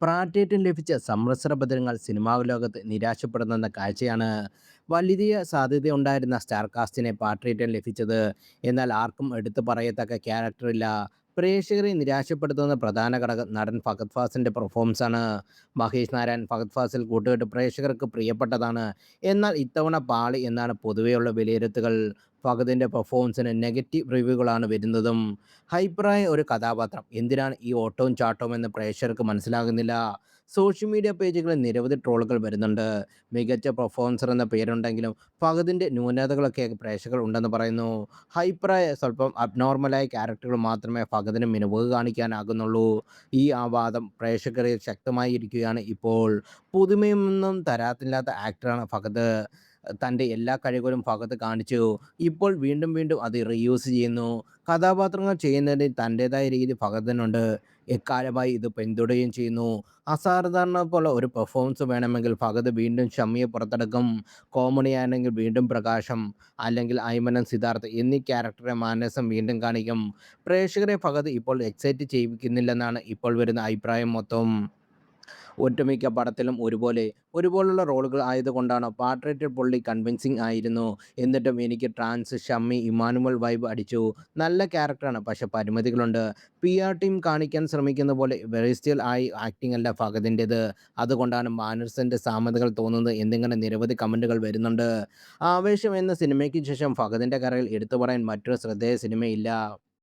പ്രാറ്റേറ്റിന് ലഭിച്ച സംവത്സര ബദലുകൾ സിനിമാ ലോകത്ത് നിരാശപ്പെടുന്നെന്ന കാഴ്ചയാണ്. വലിയ സാധ്യതയുണ്ടായിരുന്ന സ്റ്റാർ കാസ്റ്റിനെ പാട്രിയറ്റിന് ലഭിച്ചത്. എന്നാൽ ആർക്കും എടുത്തു പറയത്തക്ക ക്യാരക്ടറില്ല. പ്രേക്ഷകരെ നിരാശപ്പെടുത്തുന്ന പ്രധാന ഘടകം നടൻ ഫഹദ് ഫാസിലിന്റെ പെർഫോമൻസാണ്. മഹേഷ് നാരായൺ ഫഹദ് ഫാസിൽ കൂട്ടുകെട്ട് പ്രേക്ഷകർക്ക് പ്രിയപ്പെട്ടതാണ്. എന്നാൽ ഇത്തവണ പാളി എന്നാണ് പൊതുവെയുള്ള വിലയിരുത്തലുകൾ. ഫഹദിന്റെ പെർഫോമൻസിന് നെഗറ്റീവ് റിവ്യൂകളാണ് വരുന്നതും. ഹൈപ്പറായ ഒരു കഥാപാത്രം എന്തിനാണ് ഈ ഓട്ടവും ചാട്ടവും എന്ന് പ്രേക്ഷകർക്ക് മനസ്സിലാകുന്നില്ല. സോഷ്യൽ മീഡിയ പേജുകളിൽ നിരവധി ട്രോളുകൾ വരുന്നുണ്ട്. മികച്ച പെർഫോമൻസർ എന്ന പേരുണ്ടെങ്കിലും ഫഹദിന്റെ ന്യൂനതകളൊക്കെ പ്രേക്ഷകർ ഉണ്ടെന്ന് പറയുന്നു. ഹൈപ്പറായ സ്വല്പം അബ്നോർമലായ ക്യാരക്ടറുകൾ മാത്രമേ ഫഹദിന് മിനുവ് കാണിക്കാനാകുന്നുള്ളൂ. ഈ വാദം പ്രേക്ഷകരിൽ ശക്തമായി ഇരിക്കുകയാണ് ഇപ്പോൾ. പുതുമയൊന്നും തരാത്തില്ലാത്ത ആക്ടറാണ് ഫഹദ്. തൻ്റെ എല്ലാ കഴിവുകളും ഫഹദ് കാണിച്ചു. ഇപ്പോൾ വീണ്ടും വീണ്ടും അത് റീയൂസ് ചെയ്യുന്നു. കഥാപാത്രങ്ങൾ ചെയ്യുന്നതിൽ തൻ്റെതായ രീതി ഫഹദിനുണ്ട്. എക്കാലമായി ഇത് പിന്തുടരുകയും ചെയ്യുന്നു. അസാധാരണ പോലെ ഒരു പെർഫോമൻസ് വേണമെങ്കിൽ ഫഹദ് വീണ്ടും ഷമ്മിയെ പുറത്തെടുക്കും. കോമഡിയാണെങ്കിൽ വീണ്ടും പ്രകാശം, അല്ലെങ്കിൽ അയ്മനം സിദ്ധാർത്ഥ് എന്നീ ക്യാരക്ടറെ മാനസം വീണ്ടും കാണിക്കും. പ്രേക്ഷകരെ ഫഹദ് ഇപ്പോൾ എക്സൈറ്റ് ചെയ്യിക്കുന്നില്ലെന്നാണ് ഇപ്പോൾ വരുന്ന അഭിപ്രായം മൊത്തം. ഒട്ടുമിക്ക പടത്തിലും ഒരുപോലുള്ള റോളുകൾ ആയതുകൊണ്ടാണ് പാട്രിയറ്റ് പുള്ളി കൺവിൻസിംഗ് ആയിരുന്നു. എന്നിട്ടും എനിക്ക് ട്രാൻസ്, ഷമ്മി, ഇമ്മാനുവൽ വൈബ് അടിച്ചു. നല്ല ക്യാരക്ടറാണ്, പക്ഷെ പരിമിതികളുണ്ട്. PR ടീം കാണിക്കാൻ ശ്രമിക്കുന്ന പോലെ വെറൈസ്റ്റൽ ആയി ആക്ടിംഗ് അല്ല ഫഹദിൻ്റെത്. അതുകൊണ്ടാണ് മാനസന്റെ സാമ്യതകൾ തോന്നുന്നത് എന്നിങ്ങനെ നിരവധി കമൻറ്റുകൾ വരുന്നുണ്ട്. ആവേശം എന്ന സിനിമയ്ക്ക് ശേഷം ഫഹദിന്റെ കരയിൽ എടുത്തു പറയാൻ മറ്റൊരു ശ്രദ്ധേയ സിനിമയില്ല.